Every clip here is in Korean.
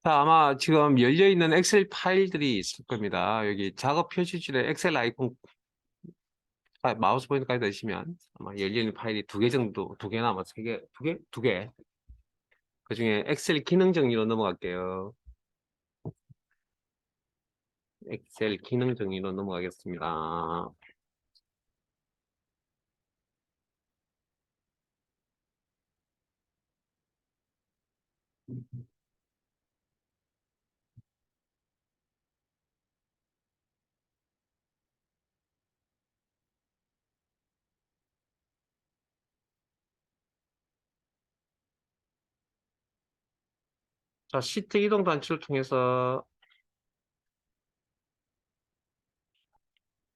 자, 아마 지금 열려있는 엑셀 파일들이 있을 겁니다. 여기 작업 표시줄에 엑셀 아이콘, 마우스 포인터까지 넣으시면 아마 열려있는 파일이 두 개 정도, 두 개나 아마 세 개, 두 개? 두 개. 그 중에 엑셀 기능 정리로 넘어갈게요. 엑셀 기능 정리로 넘어가겠습니다. 자, 시트 이동 단추를 통해서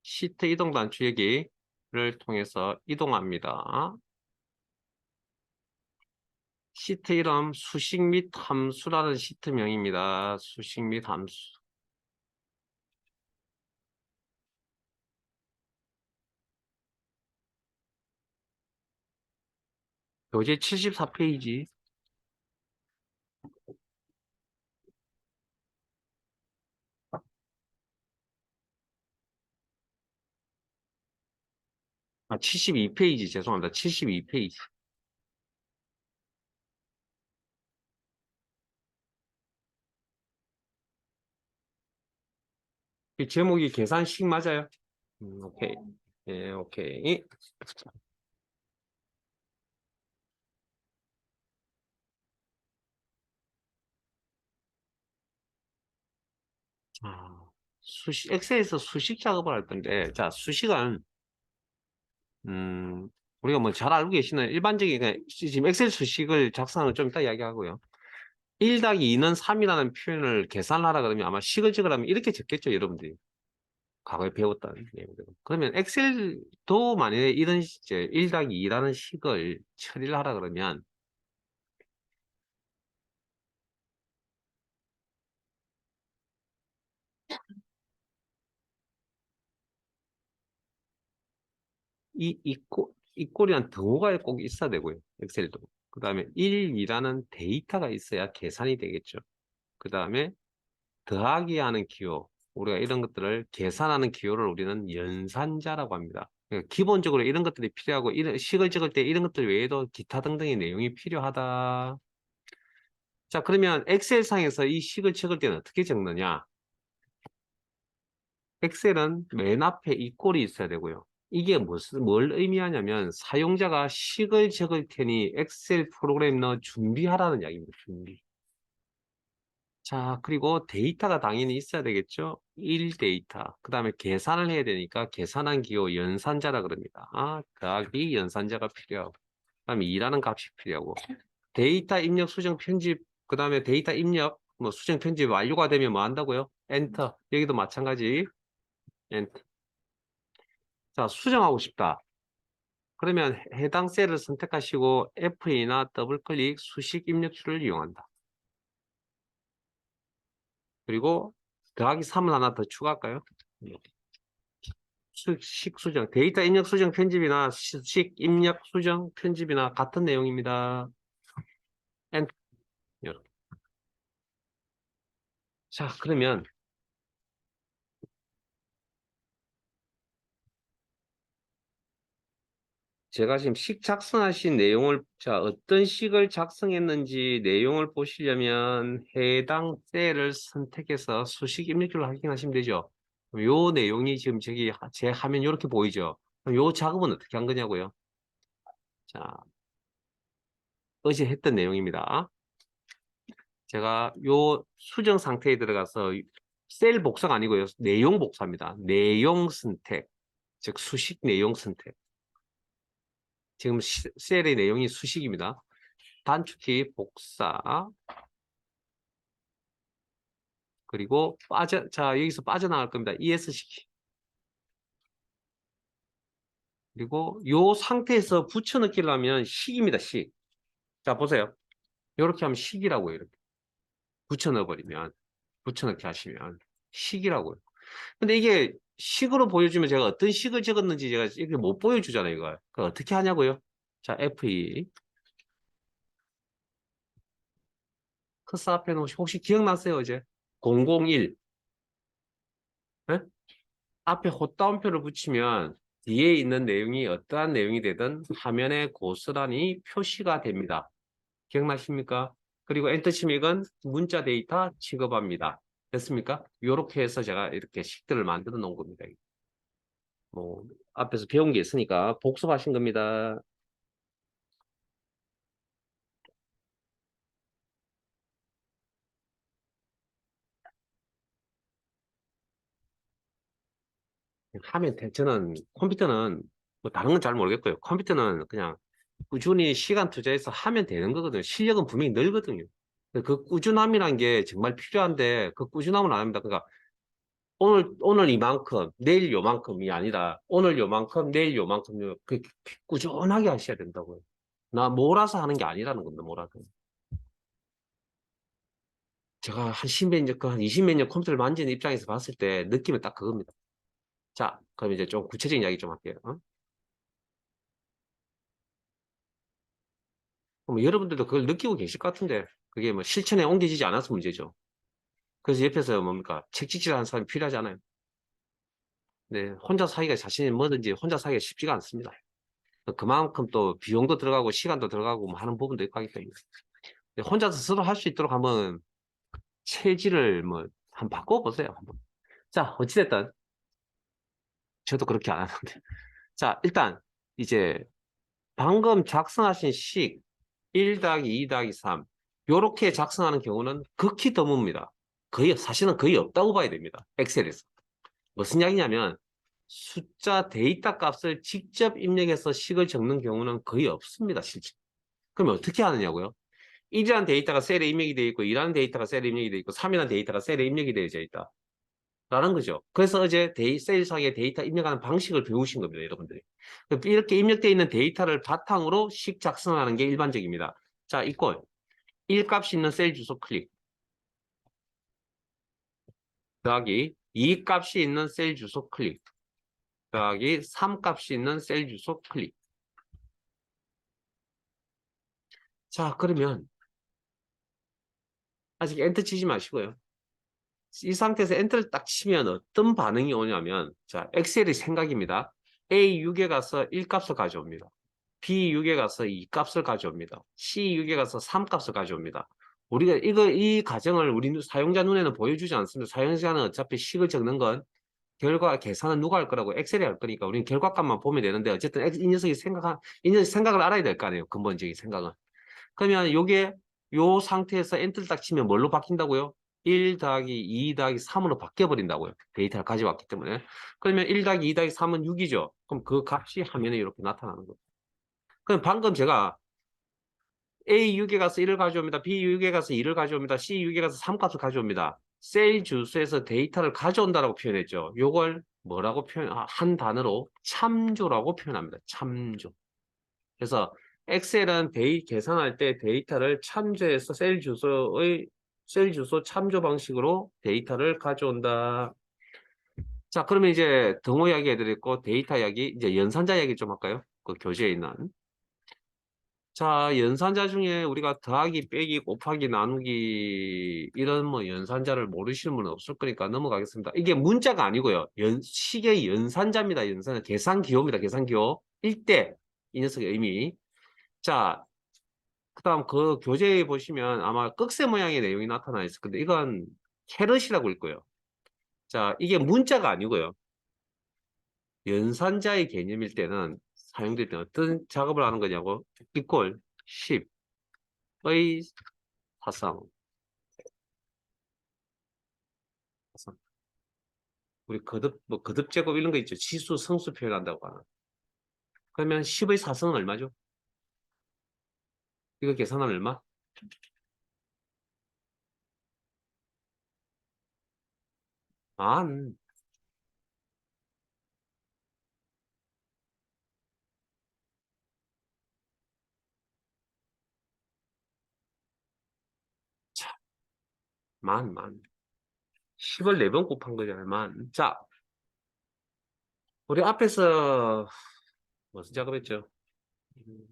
시트 이동 단추 여기를 통해서 이동합니다. 시트 이름 수식 및 함수라는 시트명입니다. 수식 및 함수. 교재 74페이지. 아, 72페이지, 죄송합니다. 72페이지. 이 제목이 계산식 맞아요? 오케이. 예, 오케이. 아, 엑셀에서 수식 작업을 할 건데, 자, 수식은, 우리가 뭐 잘 알고 계시는 일반적인, 지금 엑셀 수식을 작성하는 건 좀 이따 이야기하고요. 1 더하기 2는 3이라는 표현을 계산하라 그러면 아마 식을 적으라면 이렇게 적겠죠, 여러분들이. 과거에 배웠던 내용들. 그러면 엑셀도 만약에 이런 이제 1 더하기 2라는 식을 처리를 하라 그러면 이 꼴이란 등호가 꼭 있어야 되고요. 엑셀도. 그 다음에 1, 2라는 데이터가 있어야 계산이 되겠죠. 그 다음에 더하기 하는 기호. 우리가 이런 것들을 계산하는 기호를 우리는 연산자라고 합니다. 그러니까 기본적으로 이런 것들이 필요하고 이런 식을 적을 때 이런 것들 외에도 기타 등등의 내용이 필요하다. 자, 그러면 엑셀상에서 이 식을 적을 때는 어떻게 적느냐? 엑셀은 맨 앞에 이 꼴이 있어야 되고요. 이게 뭘 의미하냐면 사용자가 식을 적을 테니 엑셀 프로그램 넣어 준비하라는 이야기입니다. 준비. 자, 그리고 데이터가 당연히 있어야 되겠죠. 1 데이터. 그 다음에 계산을 해야 되니까 계산한 기호 연산자라 그럽니다. 더하기 연산자가 필요하고. 그 다음에 2라는 값이 필요하고. 데이터 입력, 수정, 편집. 그 다음에 데이터 입력, 뭐 수정, 편집 완료가 되면 뭐 한다고요? 엔터. 여기도 마찬가지. 엔터. 자, 수정하고 싶다. 그러면 해당 셀을 선택하시고 F2나 더블 클릭 수식 입력줄을 이용한다. 그리고 더하기 3을 하나 더 추가할까요? 수식 수정, 데이터 입력 수정 편집이나 수식 입력 수정 편집이나 같은 내용입니다. 엔터. 자, 그러면 제가 지금 식 작성하신 내용을, 자, 어떤 식을 작성했는지 내용을 보시려면 해당 셀을 선택해서 수식 입력줄을 확인하시면 되죠. 요 내용이 지금 저기 제 화면 이렇게 보이죠. 그럼 요 작업은 어떻게 한 거냐고요? 자, 어제 했던 내용입니다. 제가 요 수정 상태에 들어가서 셀 복사가 아니고요. 내용 복사입니다. 내용 선택, 즉 수식 내용 선택. 지금 셀의 내용이 수식입니다. 단축키 복사, 그리고 자, 여기서 빠져나갈 겁니다. ES시키. 그리고 요 상태에서 붙여넣기를 하면 식입니다. 식. 자, 보세요. 이렇게 하면 식이라고요. 이렇게. 붙여넣어버리면, 붙여넣기 하시면 식이라고요. 근데 이게 식으로 보여주면 제가 어떤 식을 적었는지 제가 이렇게 못 보여주잖아요. 이걸. 그 어떻게 하냐고요? 자, F2. 커서 앞에 놓으시 혹시 기억났어요, 어제? 001. 예? 앞에 헛다운표를 붙이면 뒤에 있는 내용이 어떠한 내용이 되든 화면에 고스란히 표시가 됩니다. 기억나십니까? 그리고 엔터 치면 문자 데이터 취급합니다. 됐습니까? 이렇게 해서 제가 이렇게 식들을 만들어 놓은 겁니다. 뭐 앞에서 배운 게 있으니까 복습하신 겁니다. 저는 컴퓨터는 뭐 다른 건 잘 모르겠고요. 컴퓨터는 그냥 꾸준히 시간 투자해서 하면 되는 거거든요. 실력은 분명히 늘거든요. 그 꾸준함이란 게 정말 필요한데 그 꾸준함은 안 합니다. 그러니까 오늘 이만큼, 내일 요만큼이 아니라 오늘 요만큼, 내일 요만큼 꾸준하게 하셔야 된다고요. 나 몰아서 하는 게 아니라는 겁니다. 몰아서. 제가 한 십몇 년, 한 20몇 년 컴퓨터를 만지는 입장에서 봤을 때 느낌은 딱 그겁니다. 자, 그럼 이제 좀 구체적인 이야기 좀 할게요. 그럼 여러분들도 그걸 느끼고 계실 것 같은데 그게 뭐 실천에 옮겨지지 않아서 문제죠. 그래서 옆에서 뭡니까? 책찍질하는 사람이 필요하잖아요. 네, 혼자 사기가 자신이 뭐든지 혼자 사기가 쉽지가 않습니다. 그만큼 또 비용도 들어가고 시간도 들어가고 뭐 하는 부분도 있고 하기 때문에. 근데 혼자서 스스로 할 수 있도록 한번 체질을 뭐 한번 바꿔보세요. 한번. 자, 어찌됐든 저도 그렇게 안 하는데. 자, 일단 이제 방금 작성하신 식 1 더하기 2 더하기 3 요렇게 작성하는 경우는 극히 드뭅니다. 사실은 거의 없다고 봐야 됩니다. 엑셀에서. 무슨 이야기냐면 숫자 데이터 값을 직접 입력해서 식을 적는 경우는 거의 없습니다. 실제. 그럼 어떻게 하느냐고요? 1이라는 데이터가 셀에 입력이 되어 있고 2라는 데이터가 셀에 입력이 되어 있고 3이라는 데이터가 셀에 입력이 되어 있다. 라는 거죠. 그래서 어제 셀상의 데이터 입력하는 방식을 배우신 겁니다. 여러분들이. 이렇게 입력되어 있는 데이터를 바탕으로 식 작성하는 게 일반적입니다. 자, 이꼴 1 값이 있는 셀 주소 클릭 더하기 2 값이 있는 셀 주소 클릭 더하기 3 값이 있는 셀 주소 클릭. 자, 그러면 아직 엔터 치지 마시고요. 이 상태에서 엔터를 딱 치면 어떤 반응이 오냐면, 자, 엑셀의 생각입니다. A6에 가서 1값을 가져옵니다. B6에 가서 2값을 가져옵니다. C6에 가서 3값을 가져옵니다. 우리가 이 과정을 우리 사용자 눈에는 보여주지 않습니다. 사용자는 어차피 식을 적는 건 계산은 누가 할 거라고 엑셀이 할 거니까 우리는 결과값만 보면 되는데 어쨌든 이 녀석이 생각을 알아야 될 거 아니에요. 근본적인 생각은. 그러면 요게 요 상태에서 엔터를 딱 치면 뭘로 바뀐다고요? 1 더하기 2 더하기 3으로 바뀌어버린다고요. 데이터를 가져왔기 때문에. 그러면 1 더하기 2 더하기 3은 6이죠. 그럼 그 값이 화면에 이렇게 나타나는 거예요. 그럼 방금 제가 A6에 가서 1을 가져옵니다. B6에 가서 2를 가져옵니다. C6에 가서 3값을 가져옵니다. 셀 주소에서 데이터를 가져온다라고 표현했죠. 요걸 뭐라고 한 단어로 참조라고 표현합니다. 참조. 그래서 엑셀은 계산할 때 데이터를 참조해서 셀 주소 참조 방식으로 데이터를 가져온다. 자, 그러면 이제 등호 이야기 해드렸고 데이터 이야기, 이제 연산자 이야기 좀 할까요? 그 교재에 있는. 자, 연산자 중에 우리가 더하기, 빼기, 곱하기, 나누기 이런 뭐 연산자를 모르시는 분은 없을 거니까 넘어가겠습니다. 이게 문자가 아니고요. 식의 연산자입니다. 연산자. 계산기호입니다. 계산기호. 1대 이 녀석의 의미. 자, 그다음 그 교재에 보시면 아마 꺽쇠 모양의 내용이 나타나 있을 건데 이건 캐럿이라고 읽고요. 자, 이게 문자가 아니고요. 연산자의 개념일 때는 사용될 때 어떤 작업을 하는 거냐고 이꼴 10의 사상. 우리 거듭 제곱 이런 거 있죠. 지수 성수 표현한다고 하는. 그러면 10의 사성은 얼마죠? 이거 계산하면 얼마? 만. 자, 만. 10을 4번 곱한 거잖아요. 만. 자, 우리 앞에서 무슨 작업했죠? 음,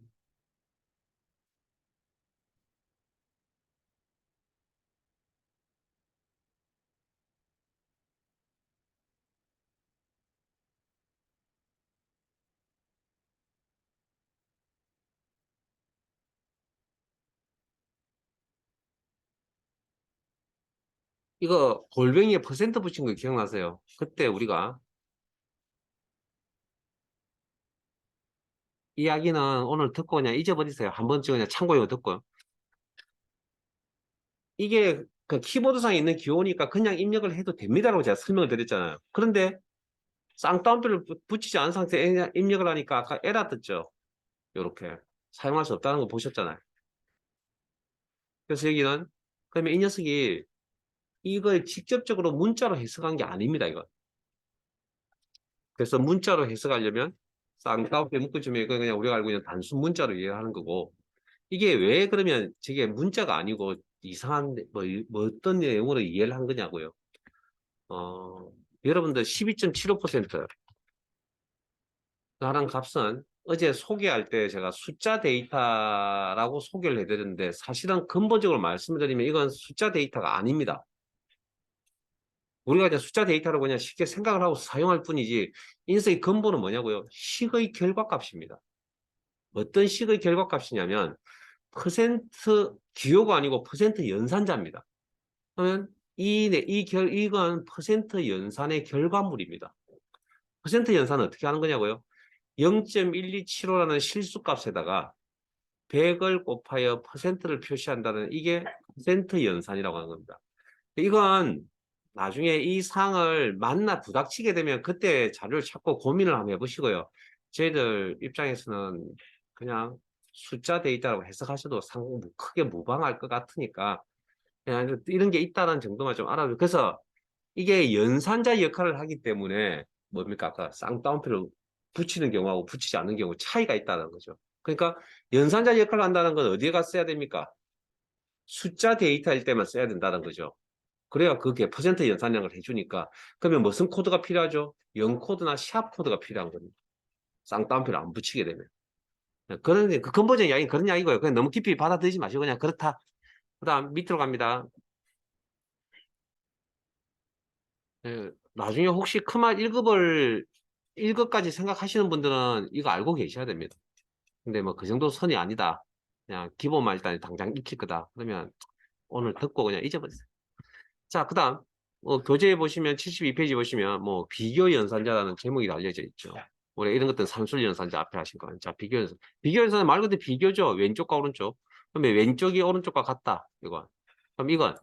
이거 골뱅이에 퍼센트 붙인 거 기억나세요? 그때 우리가 이야기는 오늘 듣고 그냥 잊어버리세요. 한 번쯤 그냥 참고용어 듣고요. 이게 그 키보드상에 있는 기호니까 그냥 입력을 해도 됩니다라고 제가 설명을 드렸잖아요. 그런데 쌍따옴표를 붙이지 않은 상태에 입력을 하니까 아까 에러 떴죠. 이렇게 사용할 수 없다는 거 보셨잖아요. 그래서 여기는 그러면 이 녀석이 이걸 직접적으로 문자로 해석한 게 아닙니다. 이거. 그래서 문자로 해석하려면 쌍따옴표 묶어주면 이거 그냥 우리가 알고 있는 단순 문자로 이해하는 거고 이게 왜 그러면 저게 문자가 아니고 이상한 뭐 어떤 내용으로 이해를 한 거냐고요. 여러분들 12.75% 하는 값은 어제 소개할 때 제가 숫자 데이터라고 소개를 해드렸는데 사실은 근본적으로 말씀드리면 이건 숫자 데이터가 아닙니다. 우리가 이제 숫자 데이터로 그냥 쉽게 생각을 하고 사용할 뿐이지 인수의 근본은 뭐냐고요? 식의 결과값입니다. 어떤 식의 결과값이냐면 퍼센트 기호가 아니고 퍼센트 연산자입니다. 그러면 이건 퍼센트 연산의 결과물입니다. 퍼센트 연산은 어떻게 하는 거냐고요? 0.1275라는 실수값에다가 100을 곱하여 퍼센트를 표시한다는 이게 퍼센트 연산이라고 하는 겁니다. 이건 나중에 이 상을 만나 부닥치게 되면 그때 자료를 찾고 고민을 한번 해보시고요. 저희들 입장에서는 그냥 숫자 데이터라고 해석하셔도 크게 무방할 것 같으니까 그냥 이런 게 있다는 정도만 좀 알아요. 그래서 이게 연산자 역할을 하기 때문에 뭡니까? 아까 쌍따옴표를 붙이는 경우하고 붙이지 않는 경우 차이가 있다는 거죠. 그러니까 연산자 역할을 한다는 건 어디에 가서 써야 됩니까? 숫자 데이터일 때만 써야 된다는 거죠. 그래야 그게 퍼센트 연산량을 해주니까 그러면 무슨 코드가 필요하죠? 0코드나 샵 코드가 필요한 겁니다. 쌍따옴표를 안 붙이게 되면. 그런 그 근본적인 이야기는 그런 이야기고요. 그냥 너무 깊이 받아들이지 마시고 그냥 그렇다. 그다음 밑으로 갑니다. 나중에 혹시 크말 1급까지 생각하시는 분들은 이거 알고 계셔야 됩니다. 근데 뭐 그 정도 선이 아니다. 그냥 기본만 일단 당장 익힐 거다. 그러면 오늘 듣고 그냥 잊어버리세요. 자, 그 다음, 교재에 보시면 72페이지 보시면 뭐 비교 연산자라는 제목이 알려져 있죠. 우리 이런 것들은 산술 연산자 앞에 하신 거. 자, 비교 연산. 비교 연산은 말 그대로 비교죠. 왼쪽과 오른쪽. 그러면 왼쪽이 오른쪽과 같다. 이건. 그럼 이건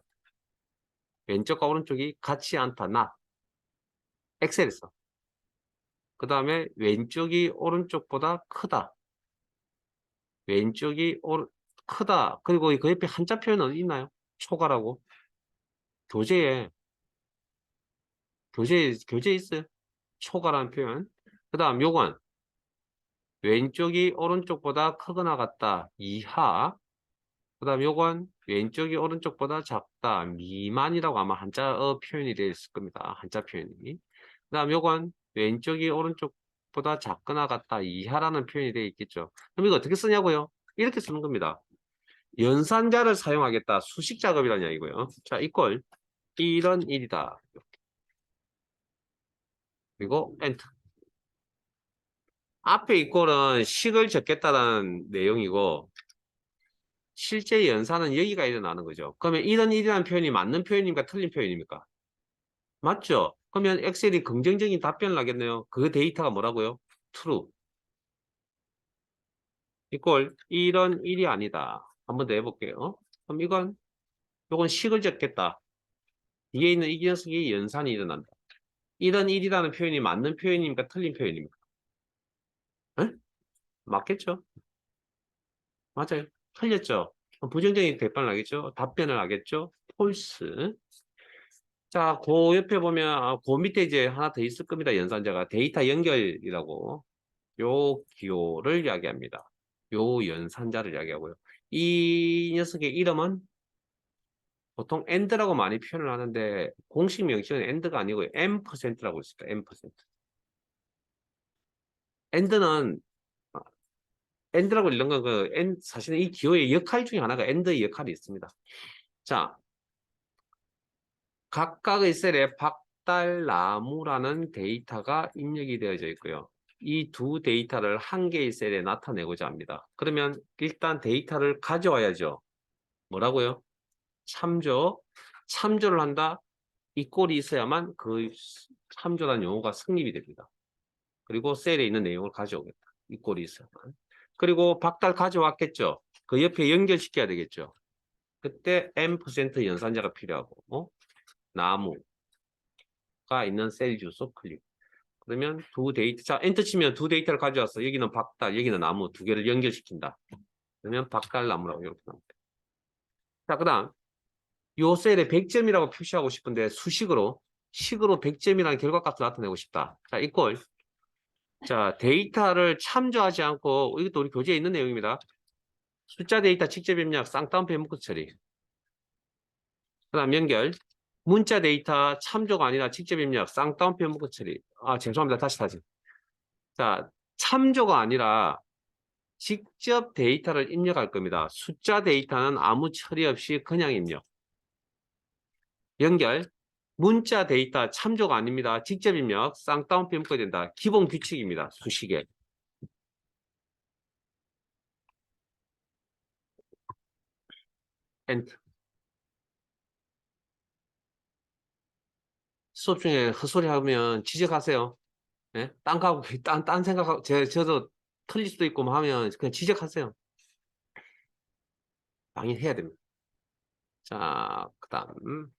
왼쪽과 오른쪽이 같지 않다. 나. 엑셀에서. 그 다음에 왼쪽이 오른쪽보다 크다. 왼쪽이 크다. 그리고 그 옆에 한자 표현은 있나요? 초과라고. 교재에, 교재에 있어요. 초과라는 표현. 그 다음 요건 왼쪽이 오른쪽보다 크거나 같다. 이하. 그 다음 요건 왼쪽이 오른쪽보다 작다. 미만이라고 아마 한자어 표현이 되어 있을 겁니다. 한자 표현이. 그 다음 요건 왼쪽이 오른쪽보다 작거나 같다. 이하라는 표현이 되어 있겠죠. 그럼 이거 어떻게 쓰냐고요? 이렇게 쓰는 겁니다. 연산자를 사용하겠다. 수식 작업이라는 이야기고요. 자, 이꼴 이런 일이다. 그리고 엔터. 앞에 이꼴은 식을 적겠다는 내용이고 실제 연산은 여기가 일어나는 거죠. 그러면 이런 일이라는 표현이 맞는 표현입니까? 틀린 표현입니까? 맞죠? 그러면 엑셀이 긍정적인 답변을 하겠네요. 그 데이터가 뭐라고요? true. 이꼴 이런 일이 아니다. 한 번 더 해볼게요. 그럼 요건 식을 적겠다. 뒤에 있는 이 녀석이 연산이 일어난다. 이런 일이라는 표현이 맞는 표현입니까? 틀린 표현입니까? 에? 맞겠죠? 맞아요. 틀렸죠? 부정적인 대판을 하겠죠? 답변을 하겠죠? 폴스. 자, 그 옆에 보면, 그 밑에 이제 하나 더 있을 겁니다. 연산자가. 데이터 연결이라고. 요 기호를 이야기합니다. 요 연산자를 이야기하고요. 이 녀석의 이름은 보통 AND라고 많이 표현을 하는데, 공식 명칭은 AND가 아니고 M%라고 있습니다. M%. AND는 엔드라고 이런 건 사실은 이 기호의 역할 중에 하나가 엔드의 역할이 있습니다. 자, 각각의 셀에 박달나무라는 데이터가 입력이 되어져 있고요. 이 두 데이터를 한 개의 셀에 나타내고자 합니다. 그러면 일단 데이터를 가져와야죠. 뭐라고요? 참조를 한다. 이 꼴이 있어야만 그 참조라는 용어가 성립이 됩니다. 그리고 셀에 있는 내용을 가져오겠다. 이 꼴이 있어야만. 그리고 박달 가져왔겠죠. 그 옆에 연결시켜야 되겠죠. 그때 M% 연산자가 필요하고 나무가 있는 셀 주소 클릭. 그러면 두 데이터, 자 엔터 치면 두 데이터를 가져왔어. 여기는 박달, 여기는 나무 두 개를 연결시킨다. 그러면 박달나무라고 이렇게 나옵니다. 자, 그 다음 요 셀에 100점이라고 표시하고 싶은데 수식으로 식으로 100점이라는 결과값을 나타내고 싶다. 자, 이꼴. 자, 데이터를 참조하지 않고 이것도 우리 교재에 있는 내용입니다. 숫자 데이터 직접 입력 쌍따옴표 묶어 처리. 그 다음 연결. 문자 데이터 참조가 아니라 직접 입력 쌍따옴표 묶어 처리. 아, 죄송합니다. 다시. 자, 참조가 아니라 직접 데이터를 입력할 겁니다. 숫자 데이터는 아무 처리 없이 그냥 입력. 연결. 문자 데이터 참조가 아닙니다. 직접 입력 쌍따옴표 묶어야 된다. 기본 규칙입니다. 수식에. 엔터. 수업 중에 헛소리 하면 지적하세요. 예? 딴 생각하고, 저도 틀릴 수도 있고 뭐 하면 그냥 지적하세요. 당연히 해야 됩니다. 자, 그 다음.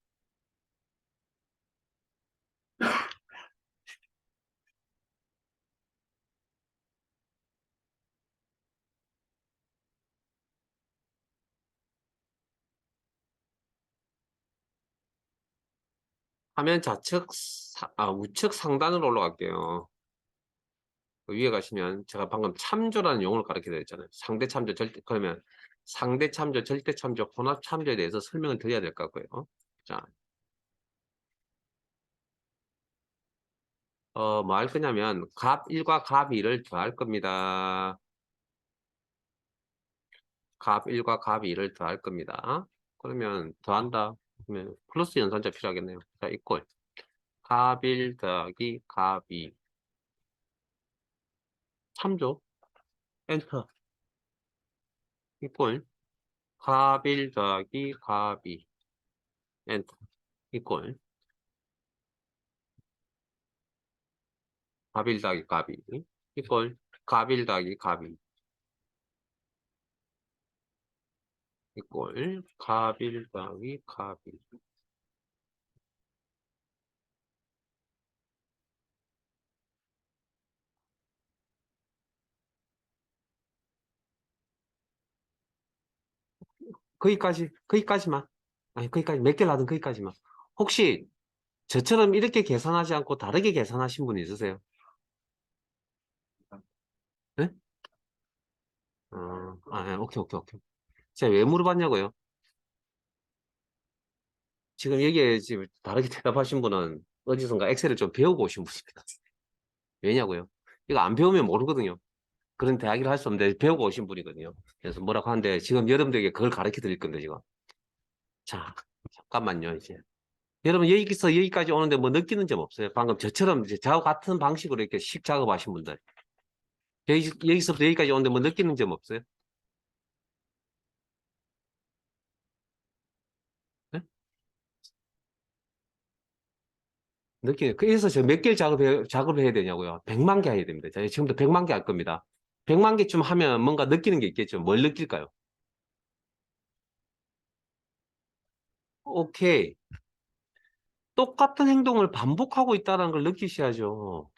화면 좌측, 우측 상단으로 올라갈게요. 그 위에 가시면 제가 방금 참조라는 용어를 가르쳐 드렸잖아요. 상대 참조, 절대, 그러면 상대 참조, 절대 참조, 혼합 참조에 대해서 설명을 드려야 될 것 같고요. 자, 뭐 할 거냐면 값 1과 값 2를 더할 겁니다. 값 1과 값 2를 더할 겁니다. 그러면 더한다. 그러면 플러스 연산자 필요하겠네요. 자, 이꼴 값 1 더하기 값 2 참조 엔터 이꼴 값 1 더하기 값 2 엔터 이꼴 값 1 더하기 값 2 이꼴 값 1 더하기 값 2 이꼴 값 1 더하기 값 2 거기까지만. 아니, 거기까지, 몇 개를 하든 거기까지만. 혹시 저처럼 이렇게 계산하지 않고 다르게 계산하신 분 있으세요? 네? 네, 오케이. 제가 왜 물어봤냐고요? 지금 여기에 지금 다르게 대답하신 분은 어디선가 엑셀을 좀 배우고 오신 분입니다. 왜냐고요? 이거 안 배우면 모르거든요. 그런 대학을 할 수 없는데 배우고 오신 분이거든요. 그래서 뭐라고 하는데 지금 여러분들에게 그걸 가르쳐 드릴 건데 지금. 자, 잠깐만요, 이제. 여러분 여기서 여기까지 오는데 뭐 느끼는 점 없어요? 방금 저처럼 이제 저와 같은 방식으로 이렇게 식 작업하신 분들. 여기서부터 여기까지 오는데 뭐 느끼는 점 없어요? 네? 그래서 저 몇 개를 작업을 해야 되냐고요? 100만 개 해야 됩니다. 자, 지금부터 100만 개 할 겁니다. 100만 개쯤 하면 뭔가 느끼는 게 있겠죠. 뭘 느낄까요? 오케이. 똑같은 행동을 반복하고 있다는 걸 느끼셔야죠.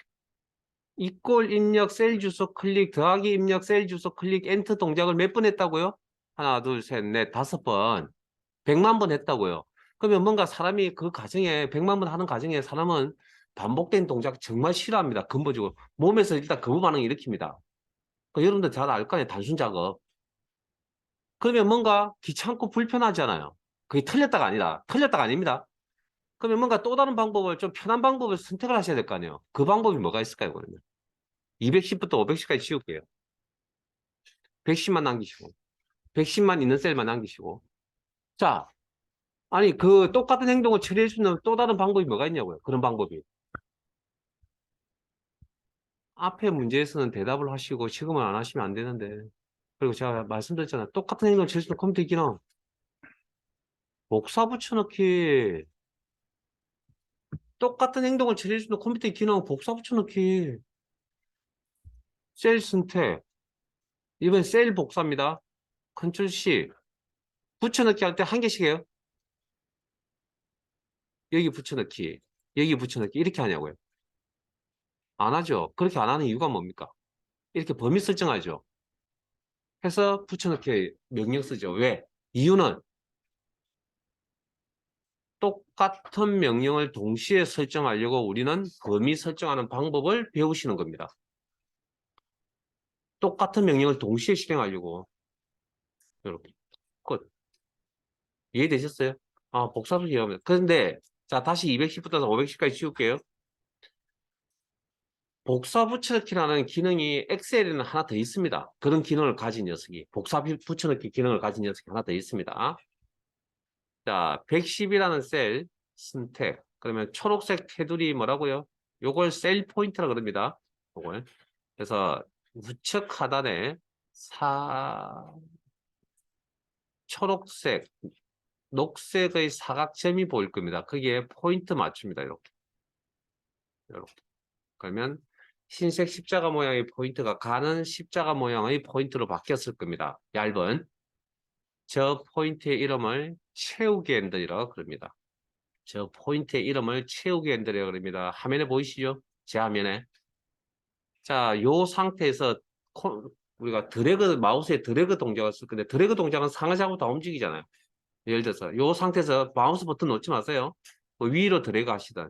이꼴 입력 셀 주소 클릭 더하기 입력 셀 주소 클릭 엔터 동작을 몇 번 했다고요? 하나, 둘, 셋, 넷, 5번. 100만 번 했다고요. 그러면 뭔가 사람이 그 과정에 100만 번 하는 과정에 사람은 반복된 동작 정말 싫어합니다. 근본적으로. 몸에서 일단 거부 반응을 일으킵니다. 여러분들 잘 알 거 아니에요. 단순 작업. 그러면 뭔가 귀찮고 불편하잖아요. 그게 틀렸다가 아닙니다. 그러면 뭔가 또 다른 방법을 좀 편한 방법을 선택을 하셔야 될 거 아니에요. 그 방법이 뭐가 있을까요, 그러면? 210부터 500까지 지울게요. 110만 남기시고, 110만 있는 셀만 남기시고. 자, 아니, 그 똑같은 행동을 처리할 수 있는 또 다른 방법이 뭐가 있냐고요. 그런 방법이. 앞에 문제에서는 대답을 하시고 지금은 안 하시면 안 되는데. 그리고 제가 말씀드렸잖아요. 똑같은 행동을 처리할 수 있는 컴퓨터 기능. 복사 붙여넣기. 똑같은 행동을 처리해주는 컴퓨터의 기능은 복사 붙여넣기. 셀 선택. 이번 셀 복사입니다. 컨트롤 C. 붙여넣기 할 때 한 개씩 해요. 여기 붙여넣기. 여기 붙여넣기. 이렇게 하냐고요. 안 하죠. 그렇게 안 하는 이유가 뭡니까? 이렇게 범위 설정하죠. 해서 붙여넣기 명령 쓰죠. 왜? 이유는 똑같은 명령을 동시에 설정하려고 우리는 범위 설정하는 방법을 배우시는 겁니다. 똑같은 명령을 동시에 실행하려고. 이렇게. 끝. 이해되셨어요? 아, 복사도 이해하면. 그런데, 자, 다시 210부터 510까지 지울게요. 복사 붙여넣기라는 기능이 엑셀에는 하나 더 있습니다. 그런 기능을 가진 녀석이. 복사 붙여넣기 기능을 가진 녀석이 하나 더 있습니다. 자, 110이라는 셀 선택. 그러면 초록색 테두리 뭐라고요? 요걸 셀 포인트라 그럽니다. 요걸. 그래서 우측 하단에 초록색, 녹색의 사각점이 보일 겁니다. 거기에 포인트 맞춥니다. 이렇게. 이렇게. 그러면 흰색 십자가 모양의 포인트가 가는 십자가 모양의 포인트로 바뀌었을 겁니다. 얇은. 저 포인트의 이름을 채우기 핸들이라고 그럽니다. 저 포인트의 이름을 채우기 핸들이라고 그럽니다. 화면에 보이시죠? 제 화면에. 자, 요 상태에서 우리가 마우스의 드래그 동작을 쓸 건데, 드래그 동작은 상하좌우 다 움직이잖아요. 예를 들어서 요 상태에서 마우스 버튼 놓지 마세요. 뭐 위로 드래그 하시든,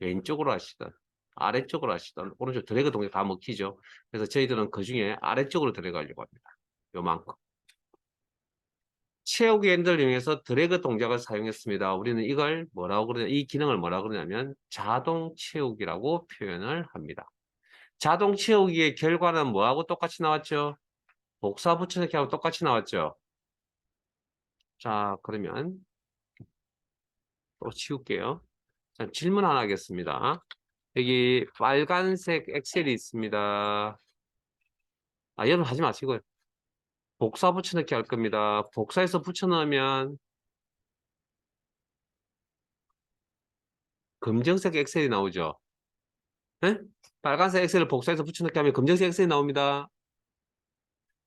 왼쪽으로 하시든, 아래쪽으로 하시든, 오른쪽 드래그 동작 다 먹히죠. 그래서 저희들은 그 중에 아래쪽으로 드래그 하려고 합니다. 요만큼. 채우기 핸들을 이용해서 드래그 동작을 사용했습니다. 우리는 이걸 뭐라고 그러냐, 이 기능을 뭐라고 그러냐면 자동 채우기라고 표현을 합니다. 자동 채우기의 결과는 뭐하고 똑같이 나왔죠? 복사 붙여넣기하고 똑같이 나왔죠? 자, 그러면 또 치울게요. 자, 질문 하나 하겠습니다. 여기 빨간색 엑셀이 있습니다. 아, 여러분 하지 마시고요. 복사 붙여넣기 할 겁니다. 복사해서 붙여넣으면 검정색 엑셀이 나오죠? 네? 빨간색 엑셀을 복사해서 붙여넣기 하면 검정색 엑셀이 나옵니다.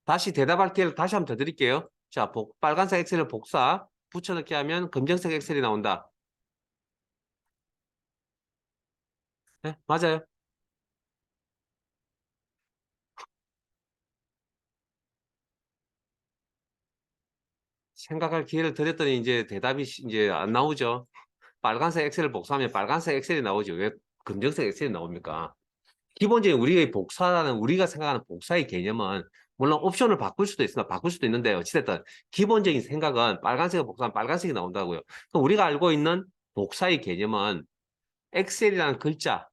다시 대답할 기회를 다시 한번 더 드릴게요. 자, 빨간색 엑셀을 복사, 붙여넣기 하면 검정색 엑셀이 나온다. 네? 맞아요. 생각할 기회를 드렸더니 이제 대답이 이제 안 나오죠. 빨간색 엑셀을 복사하면 빨간색 엑셀이 나오죠. 왜 검정색 엑셀이 나옵니까? 기본적인 우리의 복사라는 우리가 생각하는 복사의 개념은 물론 옵션을 바꿀 수도 있으나 바꿀 수도 있는데 어찌됐든 기본적인 생각은 빨간색을 복사하면 빨간색이 나온다고요. 그럼 우리가 알고 있는 복사의 개념은 엑셀이라는 글자,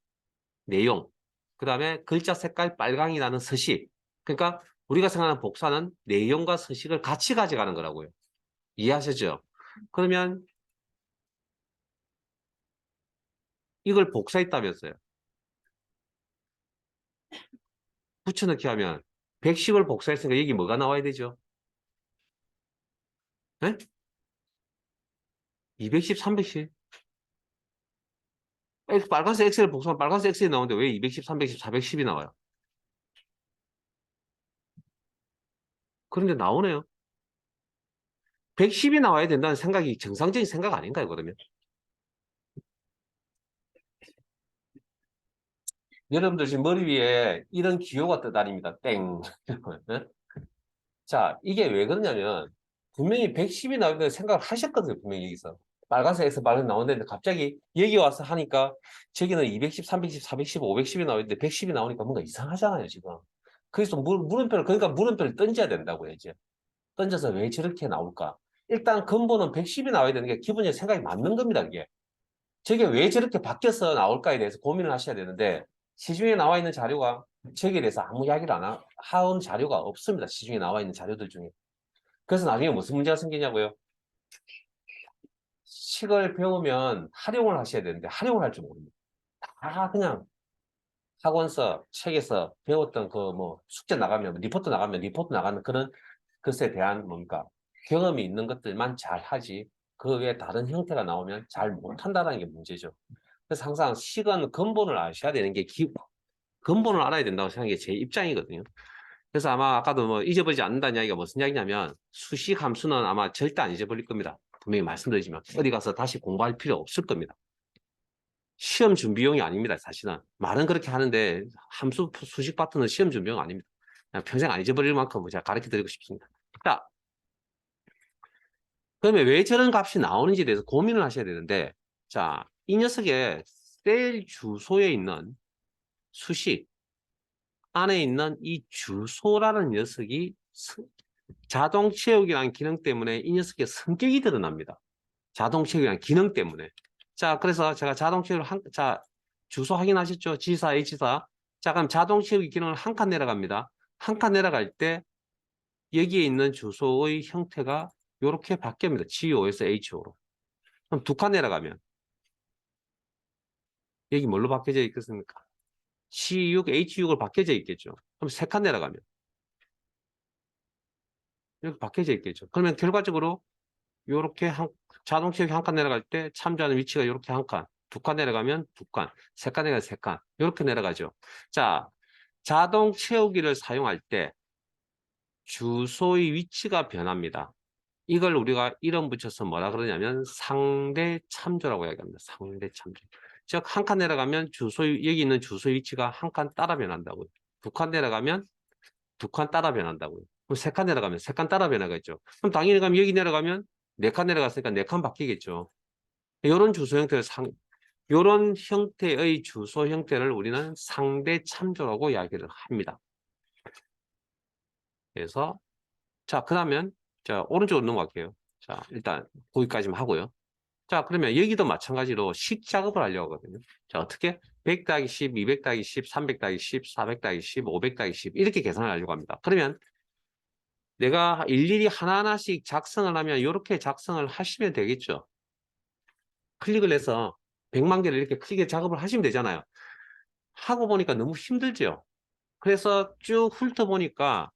내용, 그 다음에 글자 색깔 빨강이 나는 서식. 그러니까 우리가 생각하는 복사는 내용과 서식을 같이 가져가는 거라고요. 이해하셨죠? 그러면 이걸 복사했다면서요. 붙여넣기 하면 110을 복사했으니까 여기 뭐가 나와야 되죠? 네? 210, 310. 빨간색 엑셀을 복사하면 빨간색 엑셀이 나오는데 왜 210, 310, 410이 나와요? 그런데 나오네요. 110이 나와야 된다는 생각이 정상적인 생각 아닌가요, 그러면? 여러분들 지금 머리 위에 이런 기호가 떠다닙니다. 땡. 네? 자, 이게 왜 그러냐면 분명히 110이 나오는데 생각을 하셨거든요. 분명히 여기서. 빨간색에서 빨간 나오는데 갑자기 여기 와서 하니까 저기는 210, 310, 410, 510이 나오는데 110이 나오니까 뭔가 이상하잖아요, 지금. 그래서 물음표를, 그러니까 물음표를 던져야 된다고요, 이제. 던져서 왜 저렇게 나올까? 일단 근본은 110이 나와야 되는 게 기본적인 생각이 맞는 겁니다, 이게. 저게 왜 저렇게 바뀌어서 나올까에 대해서 고민을 하셔야 되는데 시중에 나와 있는 자료가 저기에 대해서 아무 이야기를 한 자료가 없습니다. 시중에 나와 있는 자료들 중에. 그래서 나중에 무슨 문제가 생기냐고요? 식을 배우면 활용을 하셔야 되는데 활용을 할 줄 모릅니다. 다 그냥 학원서, 책에서 배웠던 그 뭐 숙제 나가면 리포트 나가는 그런 것에 대한 뭔가 경험이 있는 것들만 잘 하지 그 외에 다른 형태가 나오면 잘 못한다는 게 문제죠. 그래서 항상 식은 근본을 아셔야 되는 게 근본을 알아야 된다고 생각하는 게 제 입장이거든요. 그래서 아마 아까도 뭐 잊어버리지 않는다는 이야기가 무슨 이야기냐면 수식 함수는 아마 절대 안 잊어버릴 겁니다. 분명히 말씀드리지만 어디 가서 다시 공부할 필요 없을 겁니다. 시험 준비용이 아닙니다. 사실은 말은 그렇게 하는데 함수 수식 파트는 시험 준비용 아닙니다. 그냥 평생 안 잊어버릴 만큼 제가 가르쳐 드리고 싶습니다. 자, 그러면 왜 저런 값이 나오는지에 대해서 고민을 하셔야 되는데, 자, 이 녀석의 셀 주소에 있는 수식 안에 있는 이 주소라는 녀석이 자동 채우기라는 기능 때문에 이 녀석의 성격이 드러납니다. 자동 채우기라는 기능 때문에. 자, 그래서 제가 자동 채우기 자, 주소 확인하셨죠? G4, H4. 자, 그럼 자동 채우기 기능을 한 칸 내려갑니다. 한 칸 내려갈 때 여기에 있는 주소의 형태가 이렇게 바뀝니다. GO에서 HO로. 그럼 두 칸 내려가면 여기 뭘로 바뀌어져 있겠습니까? C6, H6으로 바뀌어져 있겠죠. 그럼 세 칸 내려가면 이렇게 바뀌어져 있겠죠. 그러면 결과적으로 이렇게 자동 채우기 한 칸 내려갈 때 참조하는 위치가 이렇게 한 칸, 두 칸 내려가면 두 칸, 세 칸 내려가면 세 칸, 이렇게 내려가죠. 자, 자동 채우기를 사용할 때 주소의 위치가 변합니다. 이걸 우리가 이름 붙여서 뭐라 그러냐면 상대 참조라고 이야기합니다. 상대 참조. 즉, 한 칸 내려가면 여기 있는 주소의 위치가 한 칸 따라 변한다고요. 두 칸 내려가면 두 칸 따라 변한다고요. 그럼 세 칸 내려가면 세 칸 따라 변하겠죠. 그럼 당연히 가면 여기 내려가면 네 칸 내려갔으니까 네 칸 바뀌겠죠. 이런 주소 형태를 이런 형태의 주소 형태를 우리는 상대 참조라고 이야기를 합니다. 그래서 자, 그러면 자, 오른쪽으로 넘어갈게요. 자, 일단 거기까지만 하고요. 자, 그러면 여기도 마찬가지로 식 작업을 하려고 하거든요. 자, 어떻게? 100 더하기 10, 200 더하기 10, 300 더하기 10, 400 더하기 10, 500 더하기 10 이렇게 계산을 하려고 합니다. 그러면 내가 일일이 하나하나씩 작성을 하면 이렇게 작성을 하시면 되겠죠. 클릭을 해서 100만 개를 이렇게 크게 작업을 하시면 되잖아요. 하고 보니까 너무 힘들죠. 그래서 쭉 훑어보니까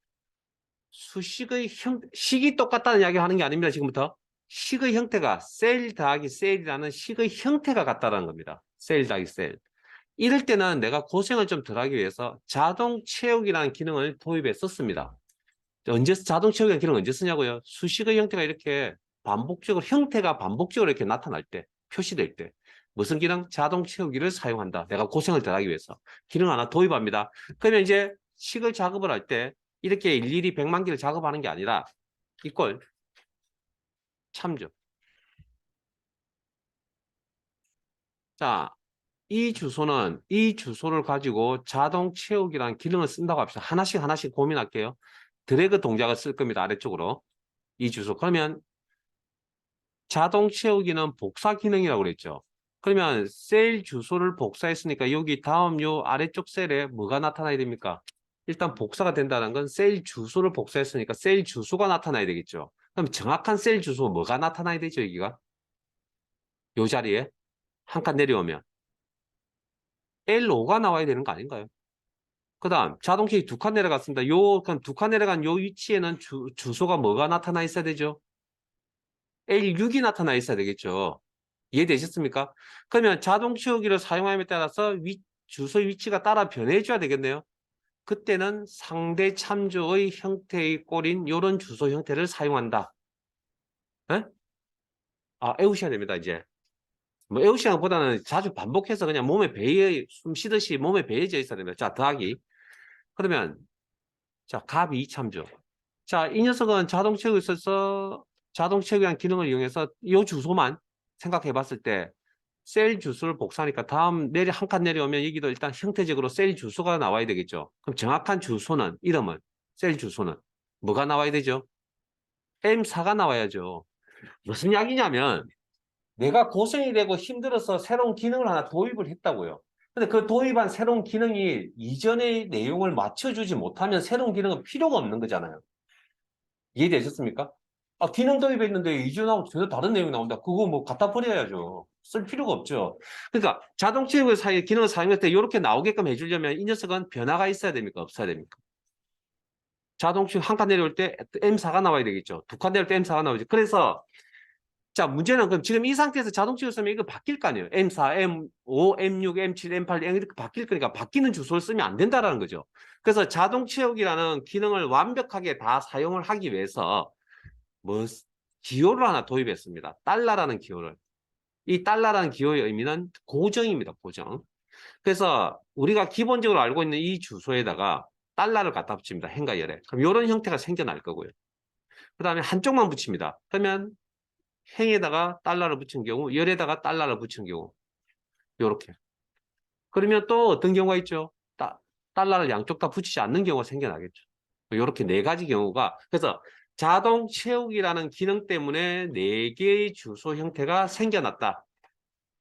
식이 똑같다는 이야기 하는 게 아닙니다. 지금부터. 식의 형태가 셀 더하기 셀이라는 식의 형태가 같다는 겁니다. 셀 더하기 셀. 이럴 때는 내가 고생을 좀 덜 하기 위해서 자동 채우기라는 기능을 도입했었습니다. 언제 자동 채우기 기능 언제 쓰냐고요? 수식의 형태가 이렇게 형태가 반복적으로 이렇게 나타날 때, 표시될 때. 무슨 기능? 자동 채우기를 사용한다. 내가 고생을 덜 하기 위해서. 기능 하나 도입합니다. 그러면 이제 식을 작업을 할 때 이렇게 일일이 100만 개를 작업하는 게 아니라 이걸 참조. 자, 이 주소를 가지고 자동 채우기라는 기능을 쓴다고 합시다. 하나씩 하나씩 고민할게요. 드래그 동작을 쓸 겁니다. 아래쪽으로. 이 주소. 그러면 자동 채우기는 복사 기능이라고 그랬죠. 그러면 셀 주소를 복사했으니까 여기 다음 요 아래쪽 셀에 뭐가 나타나야 됩니까? 일단 복사가 된다는 건 셀 주소를 복사했으니까 셀 주소가 나타나야 되겠죠. 그럼 정확한 셀 주소 뭐가 나타나야 되죠, 여기가? 요 자리에 한 칸 내려오면 L5가 나와야 되는 거 아닌가요? 그 다음 자동키 두 칸 내려갔습니다. 그럼 두 칸 내려간 요 위치에는 주소가 뭐가 나타나 있어야 되죠? L6이 나타나 있어야 되겠죠. 이해되셨습니까? 그러면 자동 채우기를 사용함에 따라서 주소의 위치가 따라 변해줘야 되겠네요. 그때는 상대 참조의 형태의 꼴인 이런 주소 형태를 사용한다. 에? 아, 외우셔야 됩니다, 이제. 뭐 외우시는 것보다는 자주 반복해서 그냥 숨 쉬듯이 몸에 배해져 있어야 됩니다. 자, 더하기. 그러면, 자, 값 2 참조. 자, 이 녀석은 자동 채우기 있어서 자동 채우기한 기능을 이용해서 이 주소만 생각해 봤을 때 셀 주소를 복사하니까 다음 한 칸 내려오면 여기도 일단 형태적으로 셀 주소가 나와야 되겠죠. 그럼 정확한 주소는, 이름은, 셀 주소는 뭐가 나와야 되죠? M4가 나와야죠. 무슨 이야기냐면 내가 고생이 되고 힘들어서 새로운 기능을 하나 도입을 했다고요. 근데 그 도입한 새로운 기능이 이전의 내용을 맞춰주지 못하면 새로운 기능은 필요가 없는 거잖아요. 이해되셨습니까? 아, 기능 도입했는데 이전하고 전혀 다른 내용이 나온다. 그거 뭐 갖다 버려야죠. 쓸 필요가 없죠. 그러니까 자동 채우기 기능을 사용할 때 이렇게 나오게끔 해주려면 이 녀석은 변화가 있어야 됩니까? 없어야 됩니까? 자동 채우기 한 칸 내려올 때 M4가 나와야 되겠죠. 두 칸 내려올 때 M4가 나오죠. 그래서 자, 문제는 그럼 지금 이 상태에서 자동 채우기 쓰면 이거 바뀔 거 아니에요. M4, M5, M6, M7, M8 이렇게 바뀔 거니까 바뀌는 주소를 쓰면 안 된다라는 거죠. 그래서 자동 채우기라는 기능을 완벽하게 다 사용을 하기 위해서 뭐 기호를 하나 도입했습니다. 달러라는 기호를. 이 달러라는 기호의 의미는 고정입니다. 고정. 그래서 우리가 기본적으로 알고 있는 이 주소에다가 달러를 갖다 붙입니다. 행과 열에. 그럼 이런 형태가 생겨날 거고요. 그 다음에 한쪽만 붙입니다. 그러면 행에다가 달러를 붙인 경우, 열에다가 달러를 붙인 경우, 요렇게. 그러면 또 어떤 경우가 있죠? 달러를 양쪽 다 붙이지 않는 경우가 생겨나겠죠. 요렇게 네 가지 경우가, 그래서 자동 채우기라는 기능 때문에 네 개의 주소 형태가 생겨났다.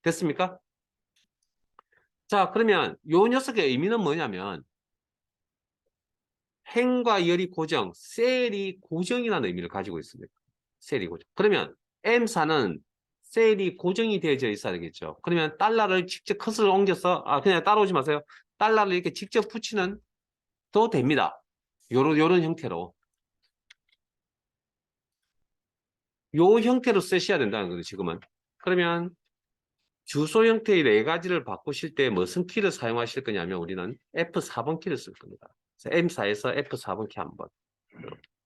됐습니까? 자, 그러면 요 녀석의 의미는 뭐냐면, 행과 열이 고정, 셀이 고정이라는 의미를 가지고 있습니다. 셀이 고정. 그러면 M사는 셀이 고정이 되어져 있어야 되겠죠. 그러면 달러를 직접 컷을 옮겨서 그냥 따라오지 마세요. 달러를 이렇게 직접 붙이는 도 됩니다. 요런 형태로. 요 형태로 쓰셔야 된다는 거죠, 지금은. 그러면 주소 형태의 네 가지를 바꾸실 때 무슨 키를 사용하실 거냐면 우리는 F4번 키를 쓸 겁니다. M사에서 F4번 키 한 번.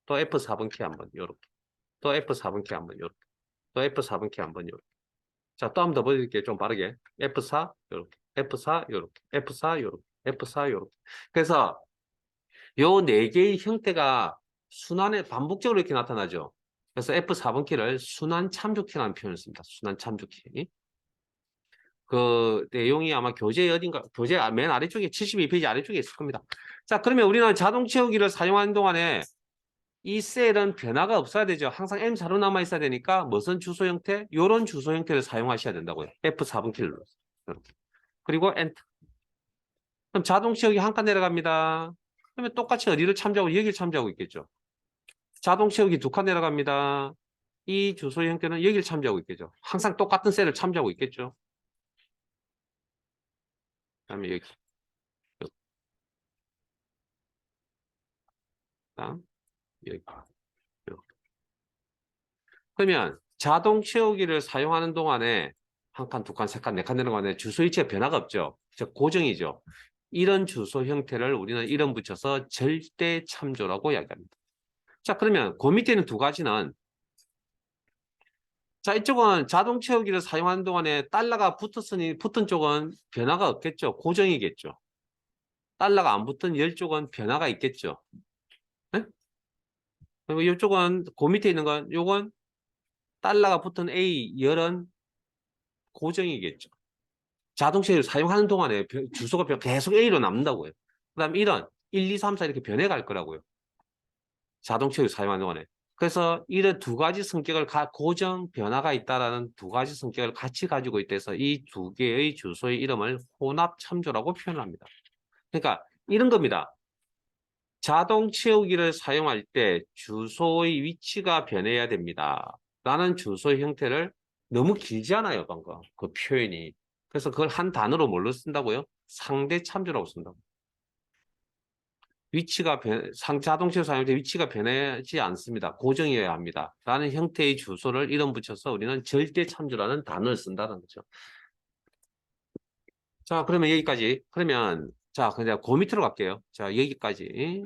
또 F4번 키 한 번. 요렇게. 또 F4번 키 한 번. 요렇게. 또 F4번 키 한 번. 요렇게. 자, 또 한 번 더 보여드릴게요. 좀 빠르게. F4, 요렇게. F4, 요렇게. F4, 요렇게. F4, 요렇게. 그래서 요 네 개의 형태가 순환에 반복적으로 이렇게 나타나죠. 그래서 F4번 키를 순환 참조키라는 표현을 씁니다. 순환 참조키. 그 내용이 아마 교재 어딘가, 교재 맨 아래쪽에 72페이지 아래쪽에 있을 겁니다. 자, 그러면 우리는 자동 채우기를 사용하는 동안에 이 셀은 변화가 없어야 되죠. 항상 M4로 남아 있어야 되니까 무슨 주소 형태? 요런 주소 형태를 사용하셔야 된다고요. F4번 키를 눌러서. 이렇게. 그리고 엔터. 그럼 자동 채우기 한 칸 내려갑니다. 그러면 똑같이 어디를 참조하고 여기를 참조하고 있겠죠. 자동 채우기 두 칸 내려갑니다. 이 주소 형태는 여기를 참조하고 있겠죠. 항상 똑같은 셀을 참조하고 있겠죠. 그다음에 여기. 그다음 여기. 이렇게. 그러면 자동 채우기를 사용하는 동안에 한 칸, 두 칸, 세 칸, 네 칸 내려가는데 주소 위치에 변화가 없죠. 즉 고정이죠. 이런 주소 형태를 우리는 이름 붙여서 절대 참조라고 이야기합니다. 자, 그러면 그 밑에 있는 두 가지는 자, 이쪽은 자동 채우기를 사용하는 동안에 달러가 붙은 쪽은 변화가 없겠죠. 고정이겠죠. 달러가 안 붙은 열 쪽은 변화가 있겠죠. 네? 그리고 이쪽은 그 밑에 있는 건 요건 달러가 붙은 A 열은 고정이겠죠. 자동차를 사용하는 동안에 주소가 계속 A로 남는다고요. 그 다음에 이런 1, 2, 3, 4 이렇게 변해갈 거라고요. 자동차를 사용하는 동안에. 그래서 이런 두 가지 성격을 고정 변화가 있다라는 두 가지 성격을 같이 가지고 있대서 이 두 개의 주소의 이름을 혼합 참조라고 표현합니다. 그러니까 이런 겁니다. 자동 채우기를 사용할 때 주소의 위치가 변해야 됩니다. 라는 주소 형태를 너무 길지 않아요, 방금. 그 표현이. 그래서 그걸 한 단어로 뭘로 쓴다고요? 상대 참조라고 쓴다고. 자동 채우 사용할 때 위치가 변하지 않습니다. 고정이어야 합니다. 라는 형태의 주소를 이름 붙여서 우리는 절대 참조라는 단어를 쓴다는 거죠. 자, 그러면 여기까지. 그러면, 자, 그냥 그 밑으로 갈게요. 자, 여기까지.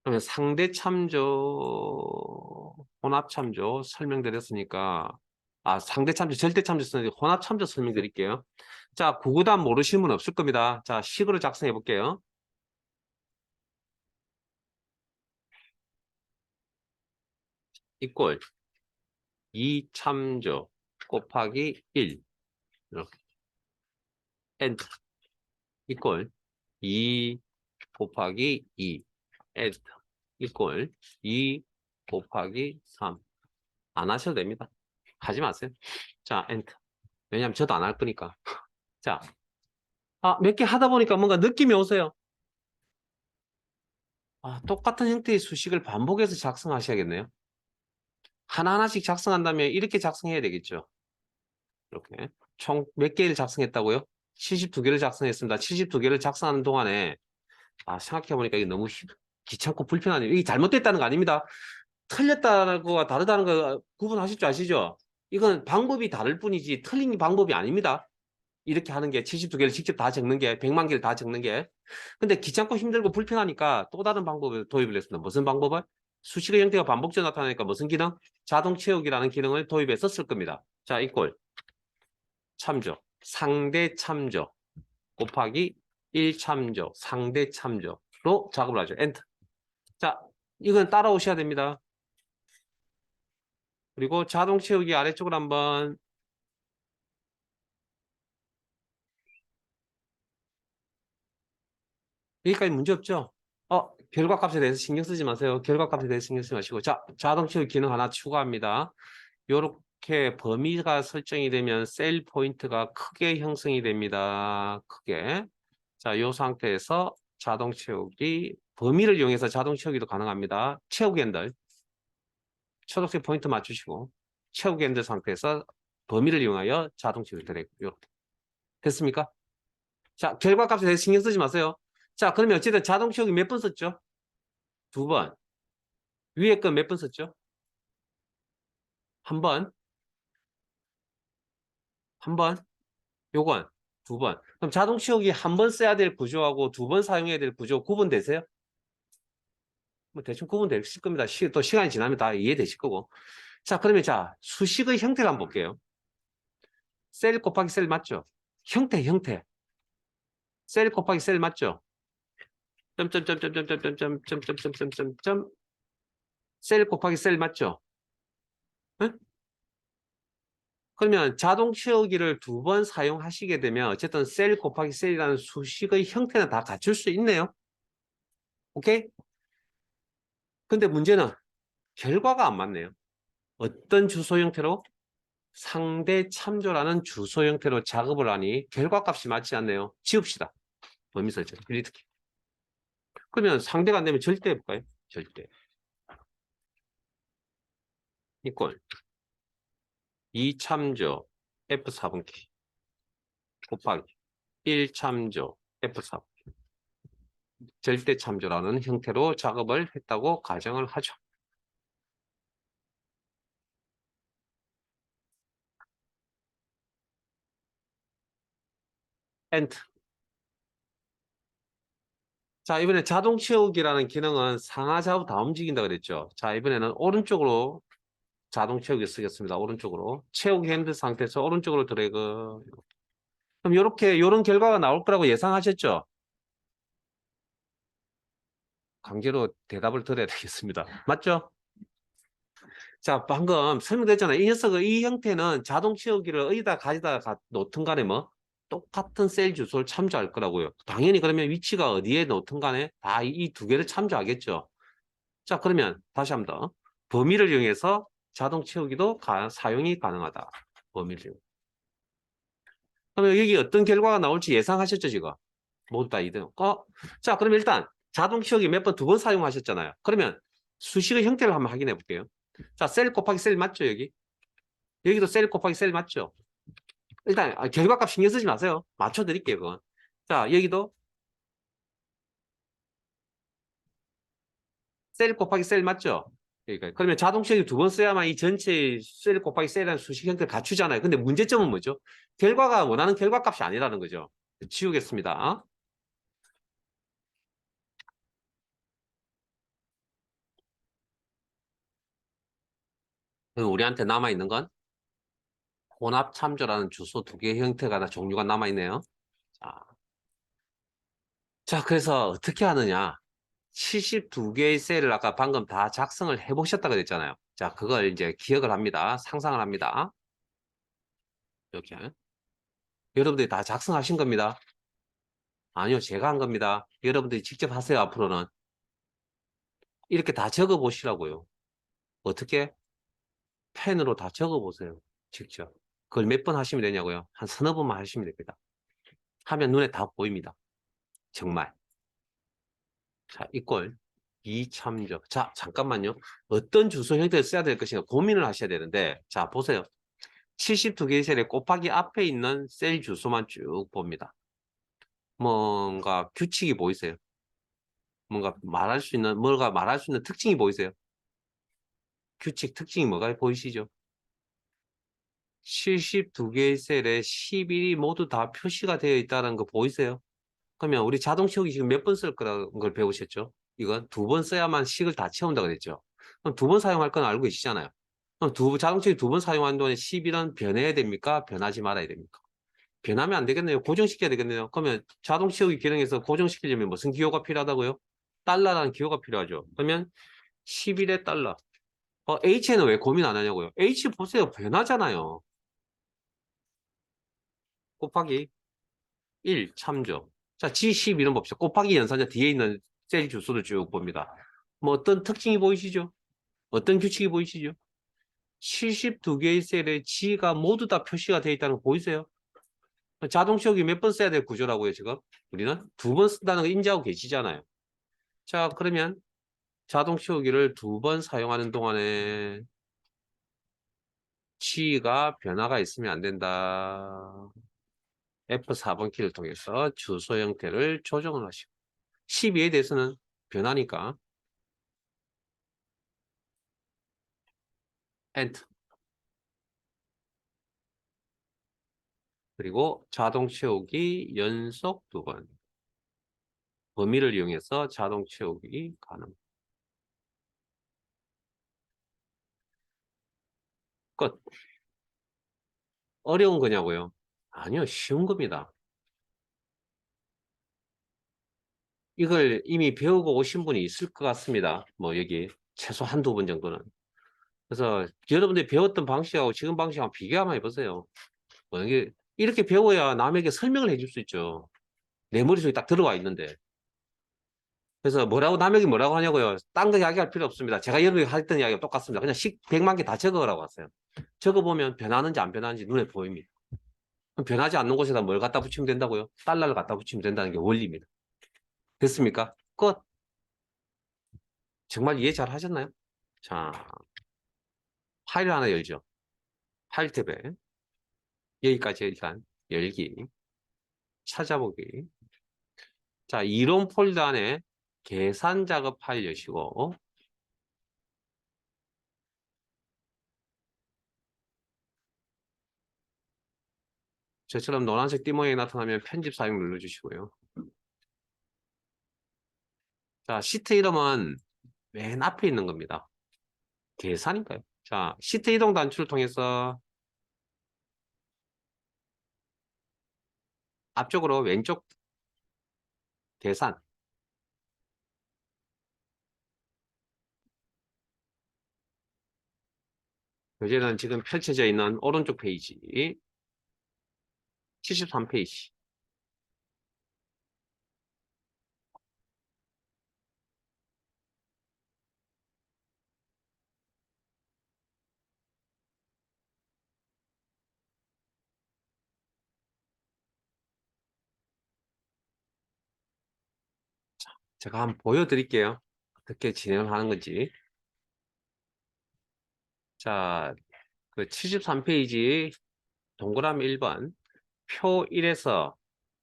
그러면 상대 참조, 혼합 참조 설명드렸으니까, 상대 참조, 절대 참조 쓰는데 혼합 참조 설명드릴게요. 자, 구구단 모르시는 분 없을 겁니다. 자, 식으로 작성해 볼게요. 이꼴 2 참조 곱하기 1 이렇게 엔터 이꼴 2 곱하기 2 엔터 이꼴 2 곱하기 3 안 하셔도 됩니다. 하지 마세요. 자, 엔터. 왜냐면 저도 안 할 거니까. 자, 몇 개 하다 보니까 뭔가 느낌이 오세요. 똑같은 형태의 수식을 반복해서 작성하셔야겠네요. 하나하나씩 작성한다면 이렇게 작성해야 되겠죠. 이렇게. 총 몇 개를 작성했다고요? 72개를 작성했습니다. 72개를 작성하는 동안에, 생각해보니까 이게 너무 귀찮고 불편하네요. 이게 잘못됐다는 거 아닙니다. 틀렸다는 거와 다르다는 거 구분하실 줄 아시죠? 이건 방법이 다를 뿐이지 틀린 방법이 아닙니다. 이렇게 하는 게 72개를 직접 다 적는 게 100만 개를 다 적는 게. 근데 귀찮고 힘들고 불편하니까 또 다른 방법을 도입을 했습니다. 무슨 방법을? 수식의 형태가 반복적으로 나타나니까 무슨 기능? 자동 채우기라는 기능을 도입해서 쓸 겁니다. 자, 이꼴 참조 상대 참조 곱하기 1 참조 상대 참조로 작업을 하죠. 엔터. 자, 이건 따라오셔야 됩니다. 그리고 자동 채우기 아래쪽으로 한번. 여기까지 문제 없죠? 결과값에 대해서 신경 쓰지 마세요. 결과값에 대해서 신경 쓰지 마시고. 자, 자동 채우기 기능 하나 추가합니다. 요렇게 범위가 설정이 되면 셀 포인트가 크게 형성이 됩니다. 크게. 자, 요 상태에서 자동 채우기, 범위를 이용해서 자동 채우기도 가능합니다. 채우기 핸들. 초록색 포인트 맞추시고, 채우기 핸들 상태에서 범위를 이용하여 자동 채우기 드래그. 됐습니까? 자, 결과값에 대해서 신경 쓰지 마세요. 자, 그러면 어쨌든 자동 채우기 몇 번 썼죠? 2번. 위에 건 몇 번 썼죠? 한 번. 한 번. 요건 2번. 그럼 자동 채우기 한 번 써야 될 구조하고 2번 사용해야 될 구조 구분되세요? 뭐 대충 구분되실 겁니다. 또 시간이 지나면 다 이해되실 거고. 자, 그러면 자, 수식의 형태를 한번 볼게요. 셀 곱하기 셀 맞죠? 형태. 셀 곱하기 셀 맞죠? 점점점점점점점점점점점점점 셀 곱하기 셀 맞죠? 응? 그러면 자동 채우기를 2번 사용하시게 되면 어쨌든 셀 곱하기 셀이라는 수식의 형태는 다 갖출 수 있네요. 오케이? 근데 문제는 결과가 안 맞네요. 어떤 주소 형태로? 상대 참조라는 주소 형태로 작업을 하니 결과값이 맞지 않네요. 지웁시다. 범위 설정. 딜리트 키. 그러면 상대가 안 되면 절대 해볼까요? 절대. 이꼴 2참조 F4분기 곱하기 1참조 F4분기 절대 참조라는 형태로 작업을 했다고 가정을 하죠. 엔터. 자, 이번에 자동 채우기라는 기능은 상하좌우 다 움직인다 그랬죠. 자, 이번에는 오른쪽으로 자동 채우기 쓰겠습니다. 오른쪽으로. 채우기 핸드 상태에서 오른쪽으로 드래그. 그럼 요런 결과가 나올 거라고 예상하셨죠? 강제로 대답을 드려야 되겠습니다. 맞죠? 자, 방금 설명됐잖아요. 이 녀석의 이 형태는 자동 채우기를 어디다 가져다 놓든 간에 뭐 똑같은 셀 주소를 참조할 거라고요. 당연히 그러면 위치가 어디에 놓든 간에 다 이 두 개를 참조하겠죠. 자, 그러면 다시 한 번 더. 범위를 이용해서 자동 채우기도 사용이 가능하다. 범위를 이용. 그러면 여기 어떤 결과가 나올지 예상하셨죠, 지금? 모두 다 2등. 자, 그럼 일단 자동 채우기 몇 번, 2번 사용하셨잖아요. 그러면 수식의 형태를 한번 확인해 볼게요. 자, 셀 곱하기 셀 맞죠, 여기? 여기도 셀 곱하기 셀 맞죠? 일단 결과값 신경 쓰지 마세요. 맞춰드릴게요, 그건. 자, 여기도 셀 곱하기 셀 맞죠? 그러니까 그러면 자동 채우기 2번 써야만 이 전체 셀 곱하기 셀이라는 수식 형태를 갖추잖아요. 근데 문제점은 뭐죠? 결과가 원하는 결과값이 아니라는 거죠. 지우겠습니다. 우리한테 남아있는 건 혼합 참조라는 주소 2개의 형태가 종류가 남아있네요. 자, 그래서 어떻게 하느냐? 72개의 셀을 아까 방금 다 작성을 해보셨다고 그랬잖아요. 자, 그걸 이제 기억을 합니다. 상상을 합니다. 이렇게. 여러분들이 다 작성하신 겁니다. 아니요, 제가 한 겁니다. 여러분들이 직접 하세요, 앞으로는. 이렇게 다 적어 보시라고요. 어떻게? 펜으로 다 적어 보세요. 직접. 그걸 몇 번 하시면 되냐고요? 한 서너 번만 하시면 됩니다. 하면 눈에 다 보입니다. 정말. 자, 이꼴 2참조. 자, 잠깐만요. 어떤 주소 형태를 써야 될 것인가 고민을 하셔야 되는데, 자, 보세요. 72개의 셀에 곱하기 앞에 있는 셀 주소만 쭉 봅니다. 뭔가 규칙이 보이세요? 뭔가 말할 수 있는 특징이 보이세요? 규칙, 특징이 뭐가 보이시죠? 72개의 셀에 11이 모두 다 표시가 되어 있다는 거 보이세요? 그러면 우리 자동 채우기 지금 몇 번 쓸 거라는 걸 배우셨죠? 이건 2번 써야만 식을 다 채운다고 그랬죠? 그럼 2번 사용할 건 알고 계시잖아요. 그럼 자동 채우기 2번 사용하는 동안에 11은 변해야 됩니까? 변하지 말아야 됩니까? 변하면 안 되겠네요. 고정시켜야 되겠네요. 그러면 자동 채우기 기능에서 고정시키려면 무슨 기호가 필요하다고요? 달러라는 기호가 필요하죠. 그러면 11의 달러. H에는 왜 고민 안 하냐고요? H 보세요. 변하잖아요. 곱하기 1 참조. 자, G11은 봅시다. 곱하기 연산자 뒤에 있는 셀 주소를 쭉 봅니다. 뭐 어떤 특징이 보이시죠? 어떤 규칙이 보이시죠? 72개의 셀에 G가 모두 다 표시가 되어 있다는 거 보이세요? 자동 채우기 몇 번 써야 될 구조라고요, 지금? 우리는 2번 쓴다는 거 인지하고 계시잖아요. 자, 그러면 자동 채우기를 2번 사용하는 동안에 G가 변화가 있으면 안 된다. F4번 키를 통해서 주소 형태를 조정을 하시고 12에 대해서는 변하니까 엔터. 그리고 자동 채우기 연속 2번. 범위를 이용해서 자동 채우기 가능. 끝. 어려운 거냐고요? 아니요, 쉬운 겁니다. 이걸 이미 배우고 오신 분이 있을 것 같습니다. 뭐 여기 최소 한두 번 정도는. 그래서 여러분들이 배웠던 방식하고 지금 방식하고 비교 한번 해보세요. 뭐 이게 이렇게 배워야 남에게 설명을 해줄 수 있죠. 내 머릿속에 딱 들어와 있는데. 그래서 남에게 뭐라고 하냐고요. 딴 거 이야기할 필요 없습니다. 제가 여러분이 했던 이야기가 똑같습니다. 그냥 100만 개 다 적어라고 왔어요. 적어보면 변하는지 안 변하는지 눈에 보입니다. 그럼 변하지 않는 곳에다 뭘 갖다 붙이면 된다고요? 달러를 갖다 붙이면 된다는 게 원리입니다. 됐습니까? 끝. 정말 이해 잘 하셨나요? 자, 파일 하나 열죠. 파일 탭에 여기까지 일단 열기, 찾아보기. 자, 이론 폴더 안에 계산 작업 파일 여시고 저처럼 노란색 띠모양이 나타나면 편집 사용 눌러주시고요. 자, 시트 이름은 맨 앞에 있는 겁니다. 계산인가요? 자, 시트 이동 단추를 통해서 앞쪽으로 왼쪽 계산. 이제는 지금 펼쳐져 있는 오른쪽 페이지 73페이지. 제가 한번 보여드릴게요. 어떻게 진행을 하는 건지. 자, 그 73페이지 동그라미 1번 표 1에서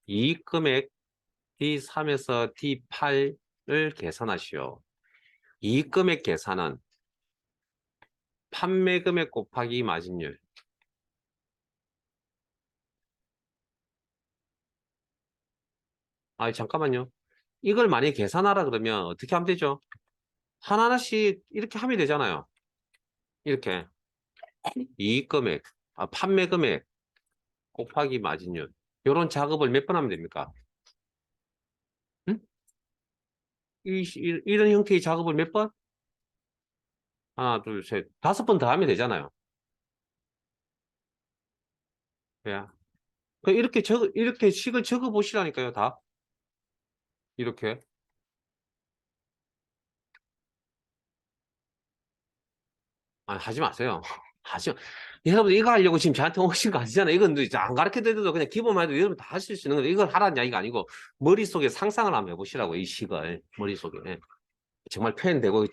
이익금액 D3에서 D8을 계산하시오. 이익금액 계산은 판매금액 곱하기 마진율. 잠깐만요. 이걸 만약에 계산하라 그러면 어떻게 하면 되죠? 하나하나씩 이렇게 하면 되잖아요. 이렇게 이익금액, 판매금액 곱하기 마진율. 이런 작업을 몇 번 하면 됩니까? 응? 이런 형태의 작업을 몇 번? 하나, 둘, 셋, 5번 더 하면 되잖아요. 예. 이렇게 식을 적어 보시라니까요, 다. 이렇게. 하지 마세요. 하지, 여러분 이거 하려고 지금 저한테 오신 거 아니잖아요. 이건 이제 안 가르쳐 드려도 그냥 기본만 해도 여러분 다 하실 수 있는 건데 이걸 하라는 이야기가 아니고 머릿속에 상상을 한번 해보시라고 이 식을 머릿속에. 정말 표현되고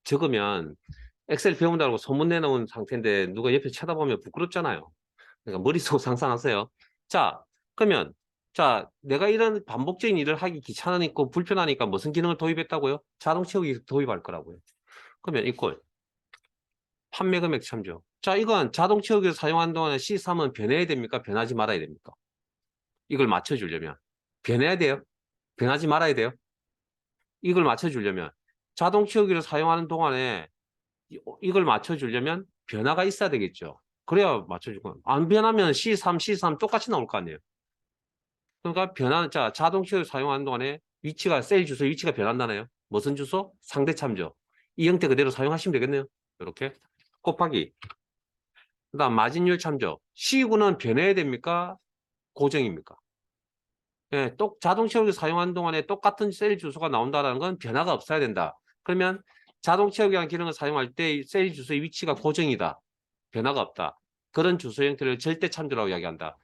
적으면 엑셀 배운다고 소문 내놓은 상태인데 누가 옆에 쳐다보면 부끄럽잖아요. 그러니까 머릿속 상상하세요. 자, 그러면 자, 내가 이런 반복적인 일을 하기 귀찮으니까 불편하니까 무슨 기능을 도입했다고요? 자동 채우기 도입할 거라고요. 그러면 이꼴 판매 금액 참조. 자, 이건 자동 채우기를 사용하는 동안에 C3은 변해야 됩니까? 변하지 말아야 됩니까? 이걸 맞춰주려면 변해야 돼요? 변하지 말아야 돼요? 이걸 맞춰주려면 자동 채우기를 사용하는 동안에 이걸 맞춰주려면 변화가 있어야 되겠죠. 그래야 맞춰주고 안 변하면 C3 똑같이 나올 거 아니에요. 그러니까 자, 자동 채우기 사용하는 동안에 위치가 셀 주소 위치가 변한다네요. 무슨 주소? 상대 참조. 이 형태 그대로 사용하시면 되겠네요. 이렇게 곱하기. 그다음 마진율 참조. C9는 변해야 됩니까? 고정입니까? 예, 자동 채우기 사용하는 동안에 똑같은 셀 주소가 나온다는 건 변화가 없어야 된다. 그러면 자동 채우기라는 기능을 사용할 때 셀 주소의 위치가 고정이다. 변화가 없다. 그런 주소 형태를 절대 참조라고 이야기한다.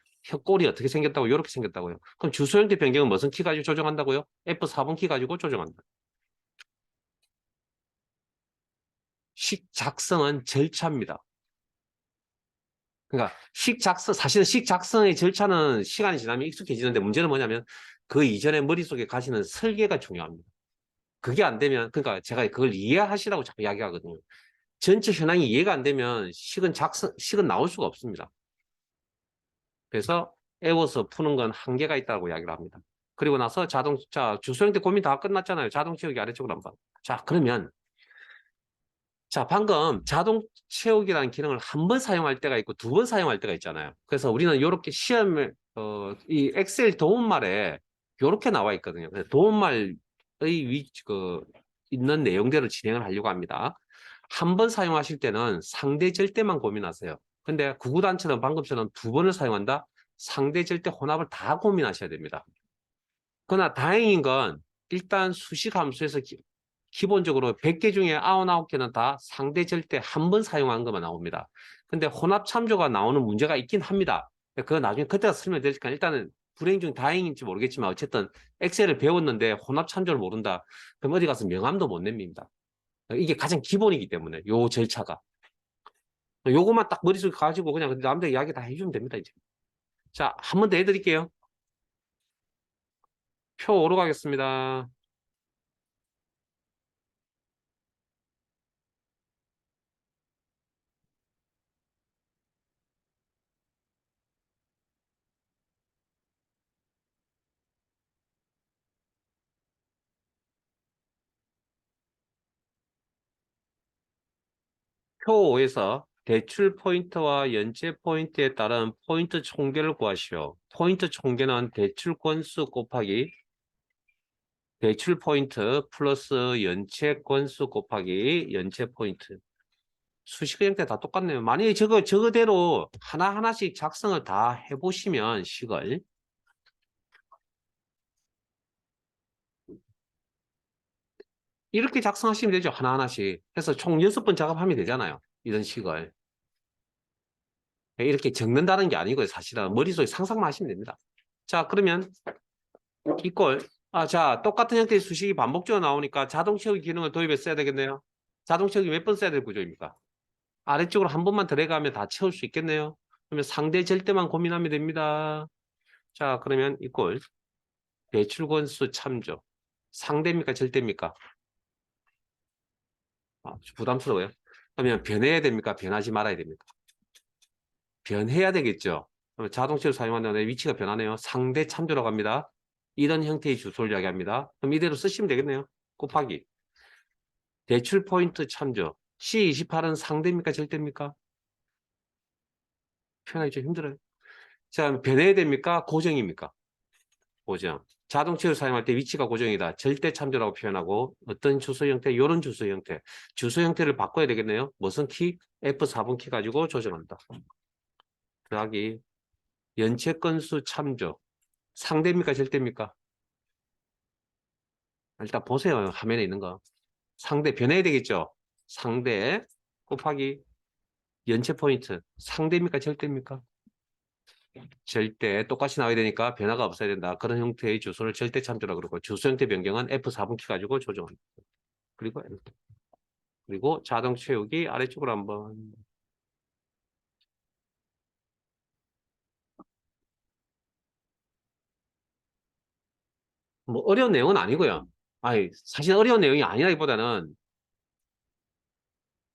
꼴이 어떻게 생겼다고? 이렇게 생겼다고요. 그럼 주소 형태 변경은 무슨 키 가지고 조정한다고요? F4번 키 가지고 조정한다. 식 작성은 절차입니다. 그러니까 사실은 식 작성의 절차는 시간이 지나면 익숙해지는데 문제는 뭐냐면 그 이전에 머릿속에 가시는 설계가 중요합니다. 그게 안 되면, 그러니까 제가 그걸 이해하시라고 자꾸 이야기하거든요. 전체 현황이 이해가 안 되면 식은 나올 수가 없습니다. 그래서 애워서 푸는 건 한계가 있다고 이야기를 합니다. 그리고 나서 주소 형태 고민 다 끝났잖아요. 자동 채우기 아래쪽으로 한번. 자, 그러면, 자, 방금 자동 채우기라는 기능을 한 번 사용할 때가 있고 두 번 사용할 때가 있잖아요. 그래서 우리는 이렇게 이 엑셀 도움말에 이렇게 나와 있거든요. 도움말의 있는 내용대로 진행을 하려고 합니다. 한 번 사용하실 때는 상대 절대만 고민하세요. 근데 구구단체는 방금처럼 두 번을 사용한다? 상대 절대 혼합을 다 고민하셔야 됩니다. 그러나 다행인 건 일단 수식 함수에서 기본적으로 100개 중에 99개는 다 상대 절대 한 번 사용한 것만 나옵니다. 근데 혼합 참조가 나오는 문제가 있긴 합니다. 그거 나중에 그때가 설명드리니까 일단은 불행 중 다행인지 모르겠지만 어쨌든 엑셀을 배웠는데 혼합 참조를 모른다. 그럼 어디 가서 명함도 못 냅니다. 이게 가장 기본이기 때문에 요 절차가. 요것만 딱 머릿속에 가지고 그냥 남들 이야기 다 해주면 됩니다, 이제. 자, 한 번 더 해드릴게요. 표 오로 가겠습니다. 표 5에서 대출 포인트와 연체 포인트에 따른 포인트 총계를 구하시오. 포인트 총계는 대출 건수 곱하기 대출 포인트 플러스 연체 건수 곱하기 연체 포인트. 수식 형태 다 똑같네요. 만약에 저거대로 하나하나씩 작성을 다 해보시면 식을 이렇게 작성하시면 되죠. 하나하나씩. 해서 총 6번 작업하면 되잖아요. 이런 식을. 이렇게 적는다는 게 아니고요. 사실은 머릿속에 상상만 하시면 됩니다. 자, 그러면 이꼴. 자, 똑같은 형태의 수식이 반복적으로 나오니까 자동 채우기 기능을 도입했어야 되겠네요. 자동 채우기 몇 번 써야 될 구조입니까? 아래쪽으로 한 번만 들어가면 다 채울 수 있겠네요. 그러면 상대 절대만 고민하면 됩니다. 자, 그러면 이꼴. 대출 건수 참조. 상대입니까? 절대입니까? 부담스러워요. 그러면 변해야 됩니까? 변하지 말아야 됩니까? 변해야 되겠죠. 그럼 자동차를 사용한다는 위치가 변하네요. 상대 참조라고 합니다. 이런 형태의 주소를 이야기합니다. 그럼 이대로 쓰시면 되겠네요. 곱하기. 대출 포인트 참조. C28은 상대입니까? 절대입니까? 표현하기 좀 힘들어요. 자, 변해야 됩니까? 고정입니까? 고정. 자동차를 사용할 때 위치가 고정이다. 절대 참조라고 표현하고 어떤 주소 형태? 이런 주소 형태. 주소 형태를 바꿔야 되겠네요. 무슨 키? F4번 키 가지고 조정한다. 더하기 연체 건수 참조. 상대입니까? 절대입니까? 일단 보세요. 화면에 있는 거. 상대 변해야 되겠죠? 상대 곱하기 연체 포인트. 상대입니까? 절대입니까? 절대 똑같이 나와야 되니까 변화가 없어야 된다. 그런 형태의 주소를 절대 참조라 그러고 주소 형태 변경은 F4번 키 가지고 조정합니다. 그리고 엔터. 그리고 자동 채우기 아래쪽으로 한번. 뭐 어려운 내용은 아니고요. 아니, 사실 어려운 내용이 아니라기보다는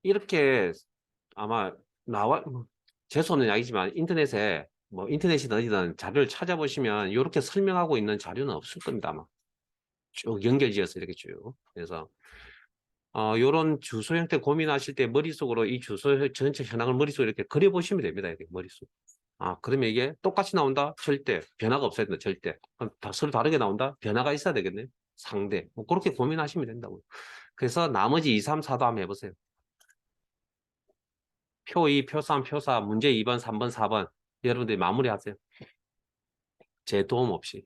이렇게 아마 나와, 재수없는 이야기지만 인터넷에 뭐 인터넷이든 어디든 자료를 찾아보시면 이렇게 설명하고 있는 자료는 없을 겁니다. 아마 쭉 연결지어서 이렇게 쭉. 그래서 요런 주소 형태 고민하실 때 머릿속으로 이 주소 전체 현황을 머릿속에 이렇게 그려보시면 됩니다. 이렇게 머릿속. 그러면 이게 똑같이 나온다? 절대. 변화가 없어야 된다. 절대. 그럼 서로 다르게 나온다? 변화가 있어야 되겠네. 상대. 뭐 그렇게 고민하시면 된다고요. 그래서 나머지 2, 3, 4도 한번 해보세요. 표 2, 표 3, 표 4, 문제 2번, 3번, 4번. 여러분들이 마무리하세요. 제 도움 없이.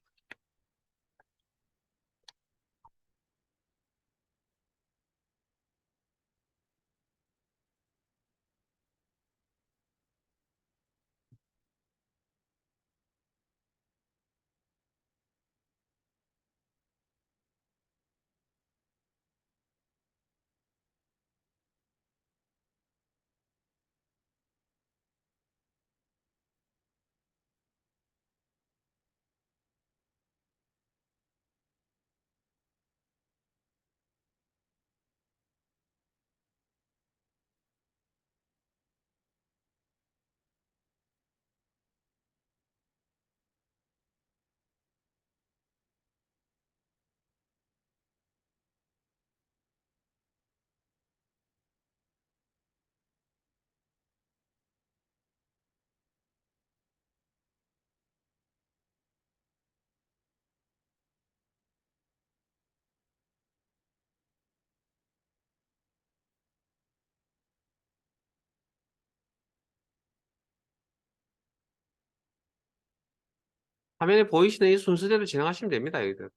화면에 보이시는 이 순서대로 진행하시면 됩니다. 여기들.